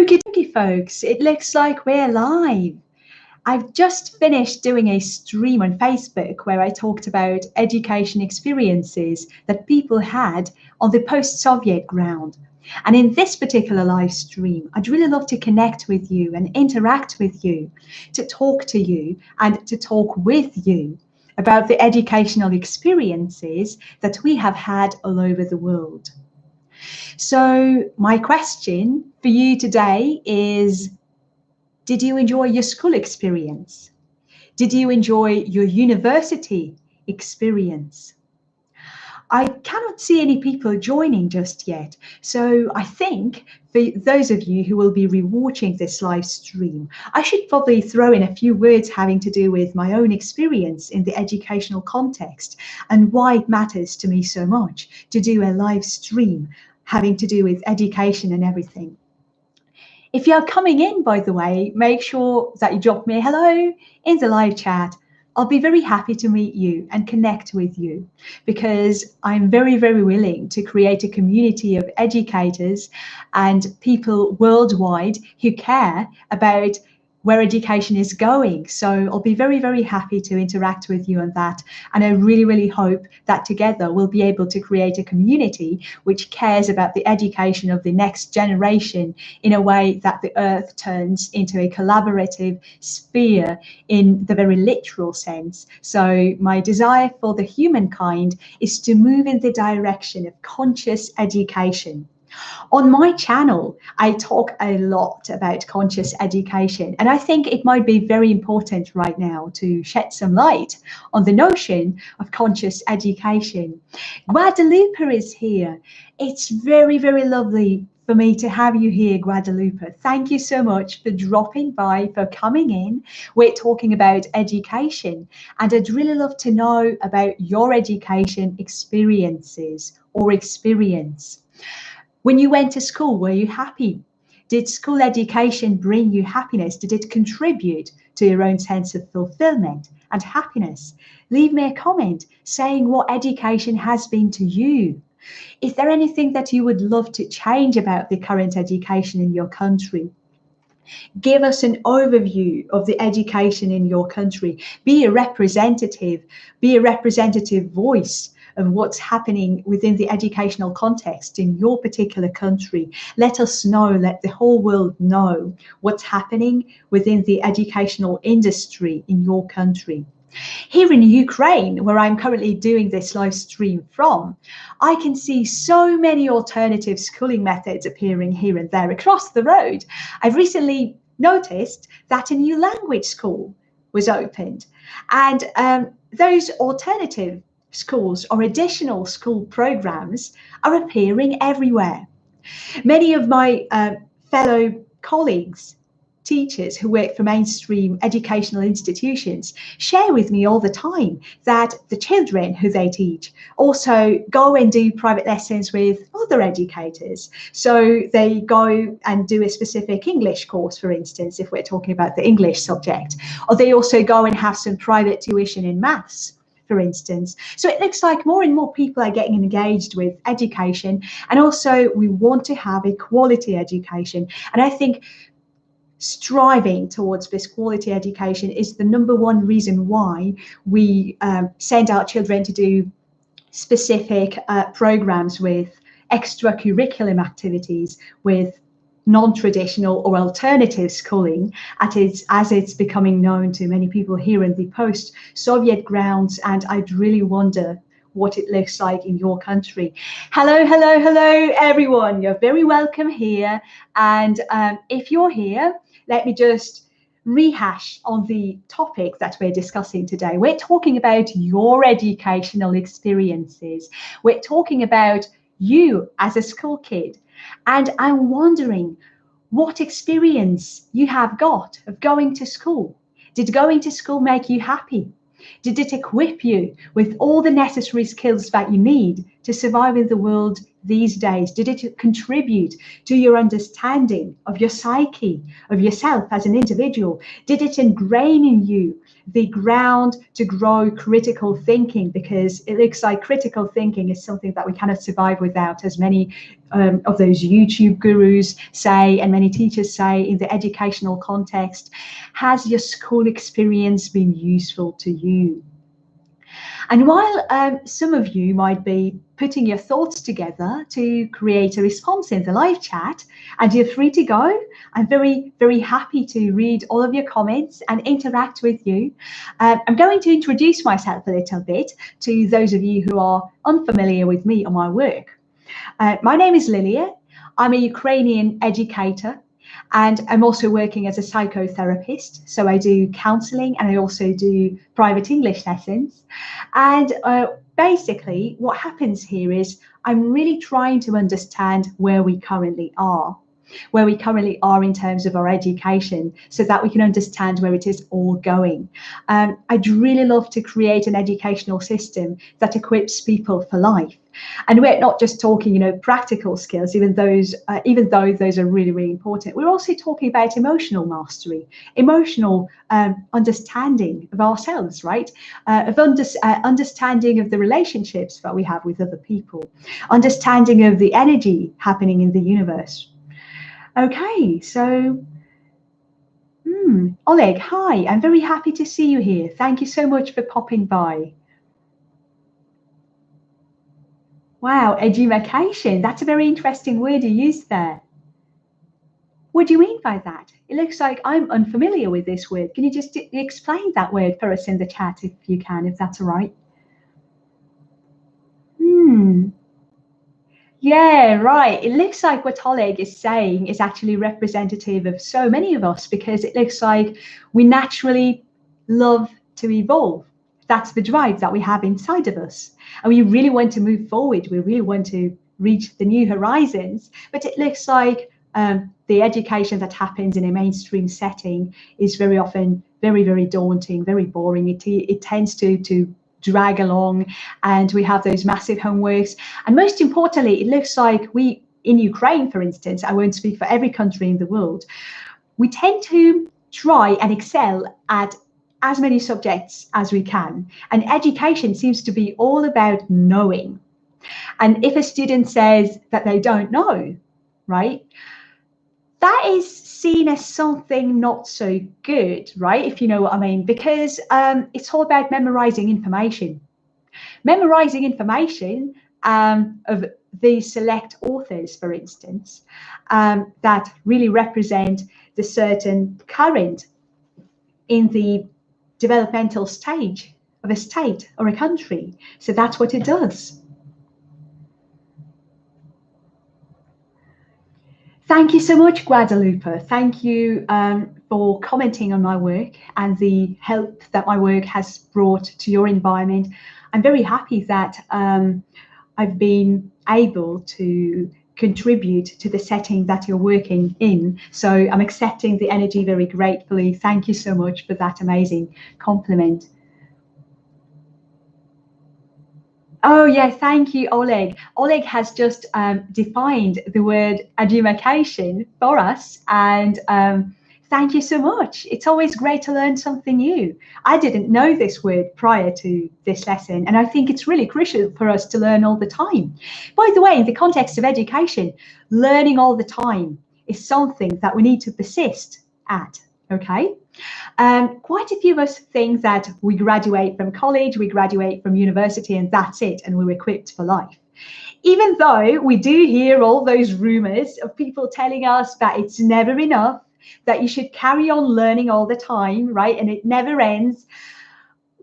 Okie dokie, folks. It looks like we're live. I've just finished doing a stream on Facebook where I talked about education experiences that people had on the post-Soviet ground. And in this particular live stream, I'd really love to connect with you and interact with you, to talk to you and to talk with you about the educational experiences that we have had all over the world. So my question for you today is, did you enjoy your school experience? Did you enjoy your university experience? I cannot see any people joining just yet. So I think for those of you who will be rewatching this live stream, I should probably throw in a few words having to do with my own experience in the educational context and why it matters to me so much to do a live stream having to do with education and everything. If you're coming in, by the way, make sure that you drop me a hello in the live chat. I'll be very happy to meet you and connect with you because I'm very, very willing to create a community of educators and people worldwide who care about where education is going. So I'll be very, very happy to interact with you on that. And I really, really hope that together we'll be able to create a community which cares about the education of the next generation in a way that the earth turns into a collaborative sphere in the very literal sense. So my desire for the humankind is to move in the direction of conscious education. On my channel, I talk a lot about conscious education, and I think it might be very important right now to shed some light on the notion of conscious education. Guadalupe is here. It's very, very lovely for me to have you here, Guadalupe. Thank you so much for dropping by, for coming in. We're talking about education, and I'd really love to know about your education experiences or experience. When you went to school, were you happy? Did school education bring you happiness? Did it contribute to your own sense of fulfillment and happiness? Leave me a comment saying what education has been to you. Is there anything that you would love to change about the current education in your country? Give us an overview of the education in your country. Be a representative voice of what's happening within the educational context in your particular country. Let us know, let the whole world know what's happening within the educational industry in your country. Here in Ukraine, where I'm currently doing this live stream from, I can see so many alternative schooling methods appearing here and there across the road. I've recently noticed that a new language school was opened, and those alternative schools or additional school programs are appearing everywhere. Many of my fellow colleagues, teachers who work for mainstream educational institutions, share with me all the time that the children who they teach also go and do private lessons with other educators. So they go and do a specific English course, for instance, if we're talking about the English subject, or they also go and have some private tuition in maths, for instance. So it looks like more and more people are getting engaged with education, and also we want to have a quality education. And I think striving towards this quality education is the number one reason why we send our children to do specific programs with extracurriculum activities, with non-traditional or alternative schooling, as it's becoming known to many people here in the post-Soviet grounds. And I'd really wonder what it looks like in your country. Hello, hello, hello, everyone. You're very welcome here. And if you're here, let me just rehash on the topic that we're discussing today. We're talking about your educational experiences. We're talking about you as a school kid. And I'm wondering what experience you have got of going to school. Did going to school make you happy? Did it equip you with all the necessary skills that you need to survive in the world these days? Did it contribute to your understanding of your psyche, of yourself as an individual? Did it ingrain in you the ground to grow critical thinking? Because it looks like critical thinking is something that we cannot survive without, as many of those YouTube gurus say and many teachers say in the educational context. Has your school experience been useful to you? And while some of you might be putting your thoughts together to create a response in the live chat, and you're free to go, I'm very, very happy to read all of your comments and interact with you. I'm going to introduce myself a little bit to those of you who are unfamiliar with me or my work. My name is Lilia. I'm a Ukrainian educator, and I'm also working as a psychotherapist. So I do counseling and I also do private English lessons. And basically, what happens here is I'm really trying to understand where we currently are. Where we currently are in terms of our education, so that we can understand where it is all going. I'd really love to create an educational system that equips people for life. And we're not just talking, practical skills, even though those are really, really important. We're also talking about emotional mastery, emotional understanding of ourselves, right? Understanding of the relationships that we have with other people, understanding of the energy happening in the universe. Okay, so Oleg, hi, I'm very happy to see you here. Thank you so much for popping by. Wow, edumacation, that's a very interesting word you used there. What do you mean by that? It looks like I'm unfamiliar with this word. Can you just explain that word for us in the chat if you can, if that's all right? Yeah, right. It looks like what Oleg is saying is actually representative of so many of us, because it looks like we naturally love to evolve. That's the drive that we have inside of us. And we really want to move forward. We really want to reach the new horizons. But it looks like the education that happens in a mainstream setting is very often very, very daunting, very boring. It tends to drag along, and we have those massive homeworks. And most importantly, it looks like we, in Ukraine, for instance, I won't speak for every country in the world, we tend to try and excel at as many subjects as we can. And education seems to be all about knowing. And if a student says that they don't know, right, that is seen as something not so good, right? If you know what I mean, because it's all about memorizing information. Memorizing information of these select authors, for instance, that really represent the certain current in the developmental stage of a state or a country. So that's what it does. Thank you so much, Guadalupe. Thank you for commenting on my work and the help that my work has brought to your environment. I'm very happy that I've been able to contribute to the setting that you're working in. So I'm accepting the energy very gratefully. Thank you so much for that amazing compliment. Oh, yeah, thank you, Oleg. Oleg has just defined the word edumacation for us, and thank you so much. It's always great to learn something new. I didn't know this word prior to this lesson, and I think it's really crucial for us to learn all the time. By the way, in the context of education, learning all the time is something that we need to persist at, okay? Quite a few of us think that we graduate from college, we graduate from university, and that's it, and we're equipped for life. Even though we do hear all those rumors of people telling us that it's never enough, that you should carry on learning all the time, right? And it never ends.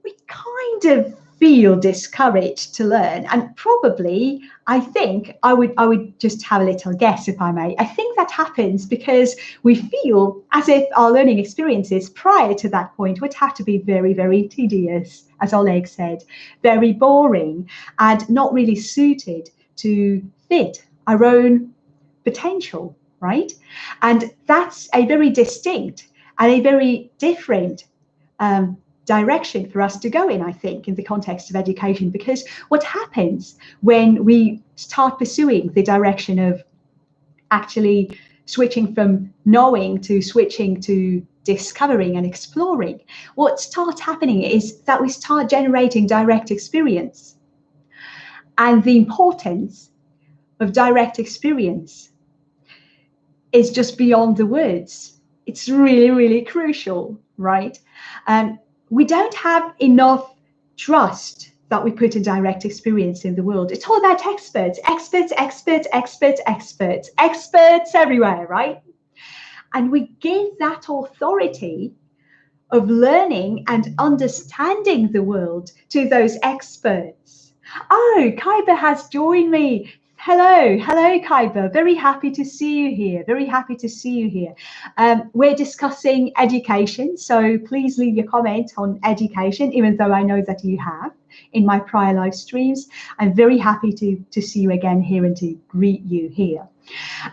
We kind of feel discouraged to learn, and probably I think I would just have a little guess, if I may. I think that happens because we feel as if our learning experiences prior to that point would have to be very, very tedious, as Oleg said, very boring, and not really suited to fit our own potential, right? And that's a very distinct and a very different direction for us to go in, I think, in the context of education, because what happens when we start pursuing the direction of actually switching from knowing to switching to discovering and exploring, what starts happening is that we start generating direct experience. And the importance of direct experience is just beyond the words. It's really, really crucial, right? We don't have enough trust that we put in direct experience in the world. It's all about experts, experts, experts, experts, experts, experts everywhere, right? And we give that authority of learning and understanding the world to those experts. Oh, Kaiba has joined me. Hello, hello, Kaiba. Very happy to see you here. Very happy to see you here. We're discussing education, so please leave your comment on education, even though I know that you have in my prior live streams. I'm very happy to see you again here and to greet you here.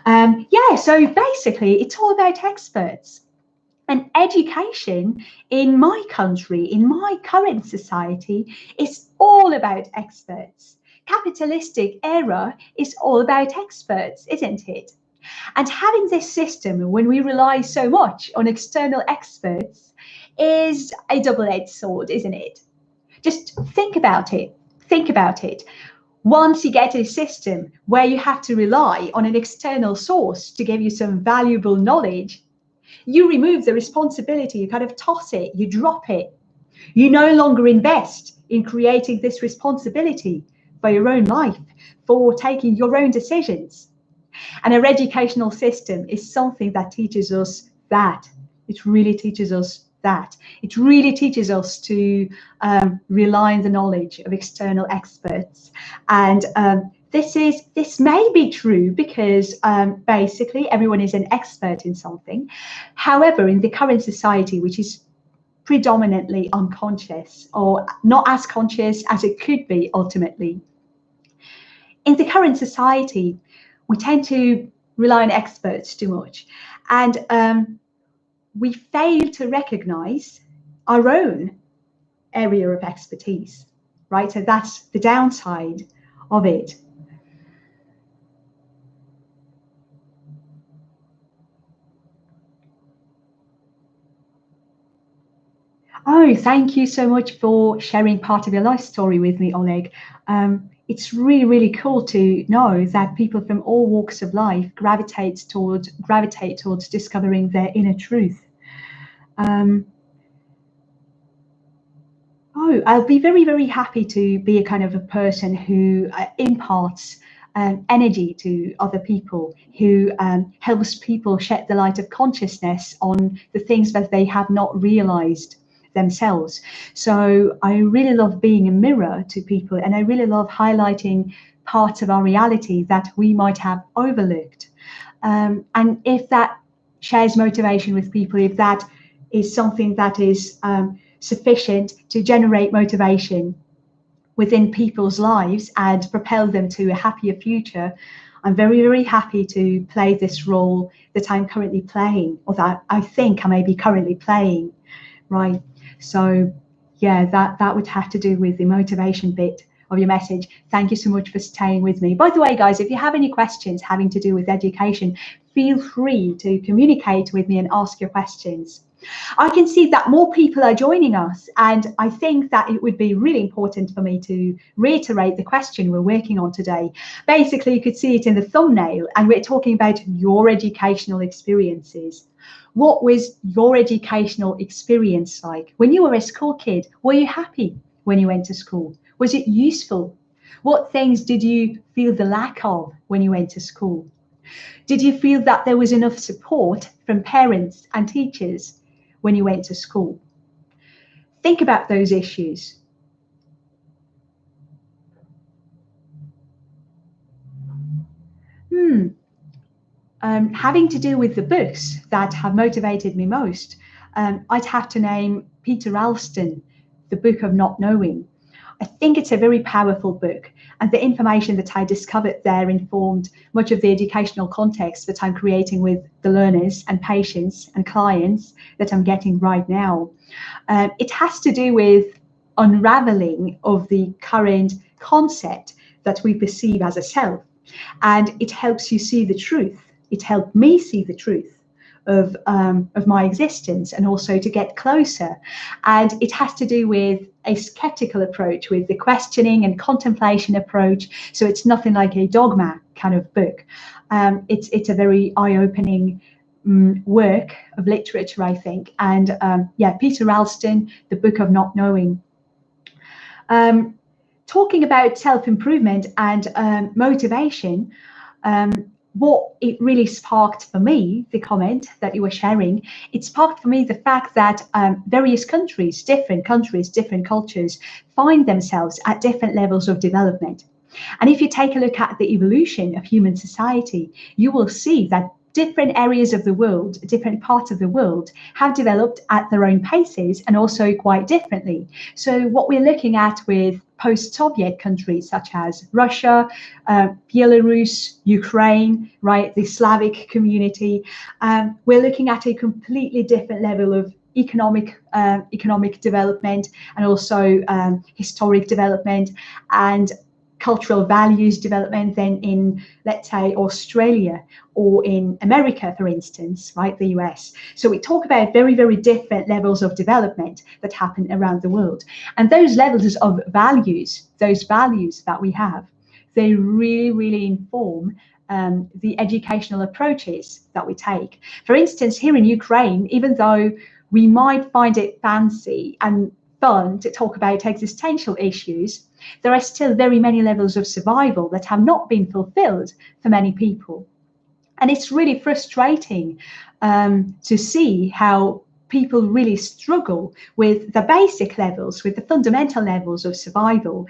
Yeah, so basically, it's all about experts. And education in my country, in my current society, is all about experts. Capitalistic era is all about experts, isn't it? And having this system when we rely so much on external experts is a double-edged sword, isn't it? Just think about it. Think about it. Once you get a system where you have to rely on an external source to give you some valuable knowledge, you remove the responsibility, you kind of toss it, you drop it. You no longer invest in creating this responsibility for your own life, for taking your own decisions. And our educational system is something that teaches us that. It really teaches us that. It really teaches us to rely on the knowledge of external experts. And this may be true because basically everyone is an expert in something. However, in the current society, which is predominantly unconscious or not as conscious as it could be ultimately, in the current society, we tend to rely on experts too much. And we fail to recognize our own area of expertise, right? So that's the downside of it. Oh, thank you so much for sharing part of your life story with me, Oleg. It's really, really cool to know that people from all walks of life gravitate towards discovering their inner truth. I'll be very, very happy to be a kind of a person who imparts energy to other people, who helps people shed the light of consciousness on the things that they have not realized themselves. So I really love being a mirror to people, and I really love highlighting parts of our reality that we might have overlooked. And if that shares motivation with people, if that is something that is sufficient to generate motivation within people's lives and propel them to a happier future, I'm very, very happy to play this role that I'm currently playing, or that I think I may be currently playing, right? So yeah, that would have to do with the motivation bit of your message. Thank you so much for staying with me. By the way, guys, if you have any questions having to do with education, feel free to communicate with me and ask your questions. I can see that more people are joining us, and I think that it would be really important for me to reiterate the question we're working on today. Basically, you could see it in the thumbnail, and we're talking about your educational experiences. What was your educational experience like? When you were a school kid, were you happy when you went to school? Was it useful? What things did you feel the lack of when you went to school? Did you feel that there was enough support from parents and teachers when you went to school? Think about those issues. Having to do with the books that have motivated me most, I'd have to name Peter Alston, The Book of Not Knowing. I think it's a very powerful book, and the information that I discovered there informed much of the educational context that I'm creating with the learners and patients and clients that I'm getting right now. It has to do with unraveling of the current concept that we perceive as a self, and it helps you see the truth. It helped me see the truth of my existence, and also to get closer. And it has to do with a skeptical approach, with the questioning and contemplation approach. So it's nothing like a dogma kind of book. It's a very eye-opening work of literature, I think. And yeah, Peter Ralston, The Book of Not Knowing. Talking about self-improvement and motivation, what it really sparked for me, the comment that you were sharing, it sparked for me the fact that various countries, different cultures, find themselves at different levels of development. And if you take a look at the evolution of human society, you will see that different areas of the world, different parts of the world, have developed at their own paces and also quite differently. So what we're looking at with post-Soviet countries such as Russia, Belarus, Ukraine, right, the Slavic community, we're looking at a completely different level of economic development, and also historic development and cultural values development than in, let's say, Australia or in America, for instance, right, the US. So we talk about very, very different levels of development that happen around the world. And those levels of values, those values that we have, they really, really inform the educational approaches that we take. For instance, here in Ukraine, even though we might find it fancy and fun to talk about existential issues, there are still very many levels of survival that have not been fulfilled for many people. And it's really frustrating to see how people really struggle with the basic levels, with the fundamental levels of survival.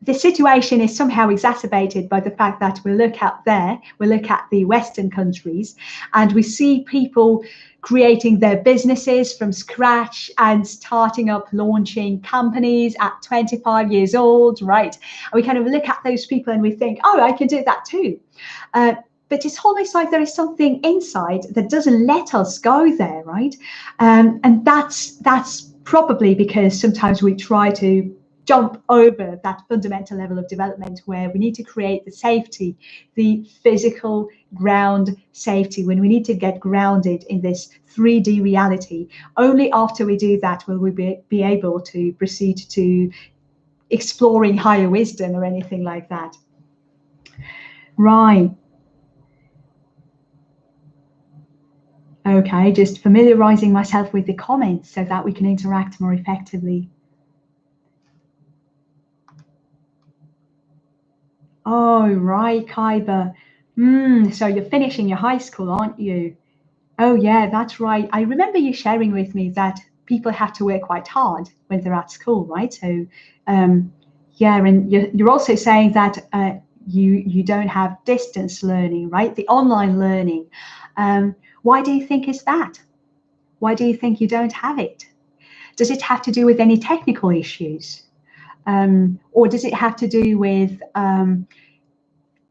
The situation is somehow exacerbated by the fact that we look at the Western countries, and we see people creating their businesses from scratch and starting up, launching companies at 25 years old, right? And we kind of look at those people and we think, oh, I can do that too. But it's almost like there is something inside that doesn't let us go there, right? And that's probably because sometimes we try to jump over that fundamental level of development where we need to create the safety, the physical ground safety, when we need to get grounded in this 3D reality. Only after we do that will we be able to proceed to exploring higher wisdom or anything like that. Right. Okay, just familiarizing myself with the comments so that we can interact more effectively. Oh, right, Kaiba. So you're finishing your high school, aren't you? Oh, yeah, that's right. I remember you sharing with me that people have to work quite hard when they're at school, right? So, yeah, and you're also saying that you don't have distance learning, right? The online learning. Why do you think is that? Why do you think you don't have it? Does it have to do with any technical issues? Or does it have to do with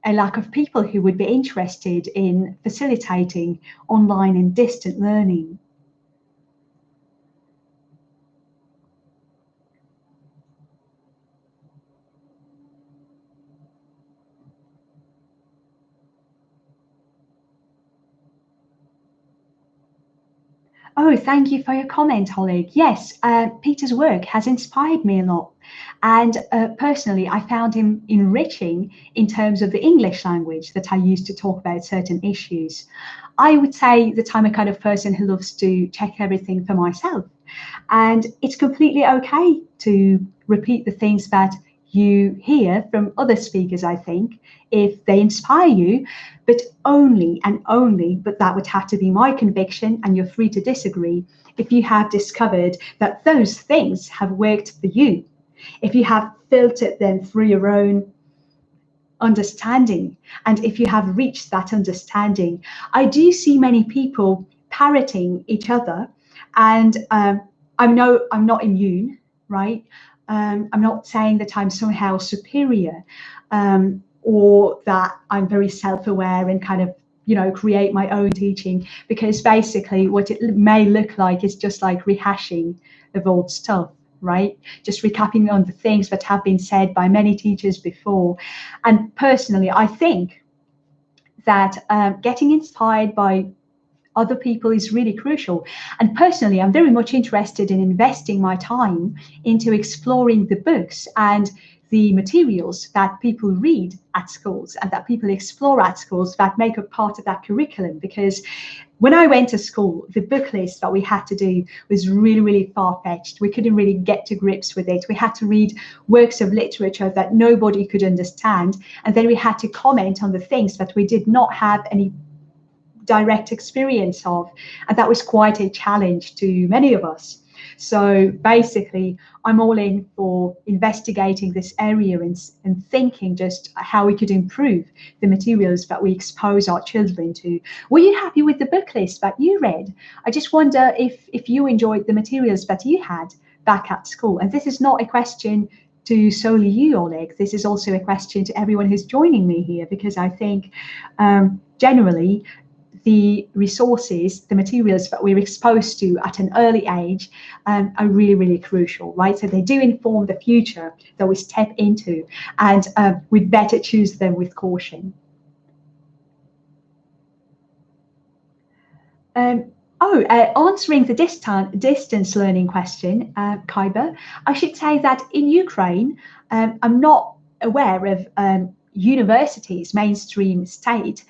a lack of people who would be interested in facilitating online and distant learning? Oh, thank you for your comment, Oleg. Yes, Peter's work has inspired me a lot. And personally, I found him enriching in terms of the English language that I use to talk about certain issues. I would say that I'm a kind of person who loves to check everything for myself. And it's completely okay to repeat the things that you hear from other speakers, I think, if they inspire you, but only and only, but that would have to be my conviction, and you're free to disagree, if you have discovered that those things have worked for you, if you have filtered them through your own understanding, and if you have reached that understanding. I do see many people parroting each other, and I'm not immune, right? I'm not saying that I'm somehow superior, or that I'm very self-aware and kind of, create my own teaching, because basically what it may look like is just like rehashing of old stuff, right? Just recapping on the things that have been said by many teachers before. And personally, I think that getting inspired by other people is really crucial. And personally, I'm very much interested in investing my time into exploring the books and the materials that people read at schools and that people explore at schools that make up part of that curriculum. Because when I went to school, the book list that we had to do was really, really far-fetched. We couldn't really get to grips with it. We had to read works of literature that nobody could understand, and then we had to comment on the things that we did not have any direct experience of, and that was quite a challenge to many of us. So basically, I'm all in for investigating this area and thinking just how we could improve the materials that we expose our children to. Were you happy with the book list that you read? I just wonder if you enjoyed the materials that you had back at school. And this is not a question to solely you, Oleg. This is also a question to everyone who's joining me here, because I think generally the resources, the materials that we're exposed to at an early age are really, really crucial, right? So they do inform the future that we step into, and we'd better choose them with caution. Answering the distance learning question, Kaiba, I should say that in Ukraine, I'm not aware of universities, mainstream state,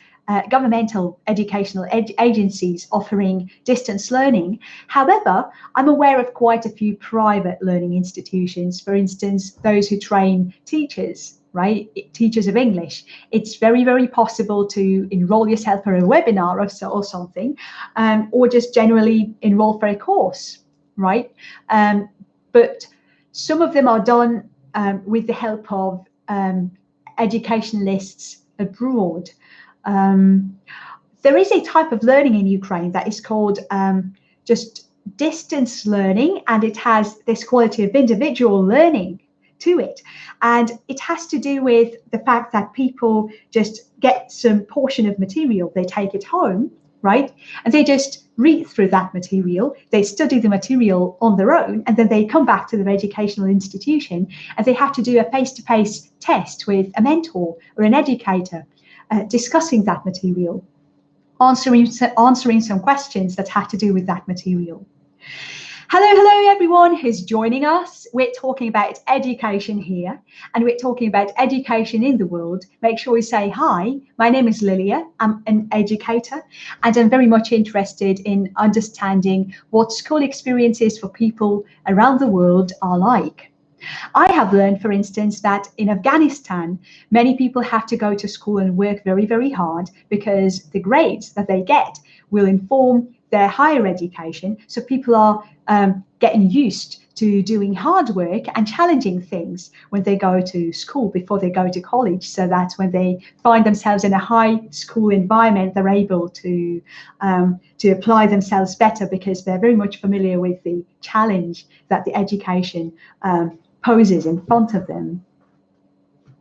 governmental educational agencies offering distance learning. However, I'm aware of quite a few private learning institutions, for instance, those who train teachers, right? Teachers of English. It's very, very possible to enroll yourself for a webinar or something, or just generally enroll for a course, right? But some of them are done with the help of educationalists abroad. There is a type of learning in Ukraine that is called just distance learning, and it has this quality of individual learning to it. And it has to do with the fact that people just get some portion of material, they take it home, right? And they just read through that material, they study the material on their own, and then they come back to their educational institution and they have to do a face-to-face test with a mentor or an educator, discussing that material, answering some questions that have to do with that material. Hello everyone who's joining us. We're talking about education here, and we're talking about education in the world. Make sure you say hi. My name is Lilia. I'm an educator, and I'm very much interested in understanding what school experiences for people around the world are like. I have learned, for instance, that in Afghanistan, many people have to go to school and work very, very hard because the grades that they get will inform their higher education. So people are getting used to doing hard work and challenging things when they go to school before they go to college, so that when they find themselves in a high school environment, they're able to apply themselves better because they're very much familiar with the challenge that the education poses in front of them.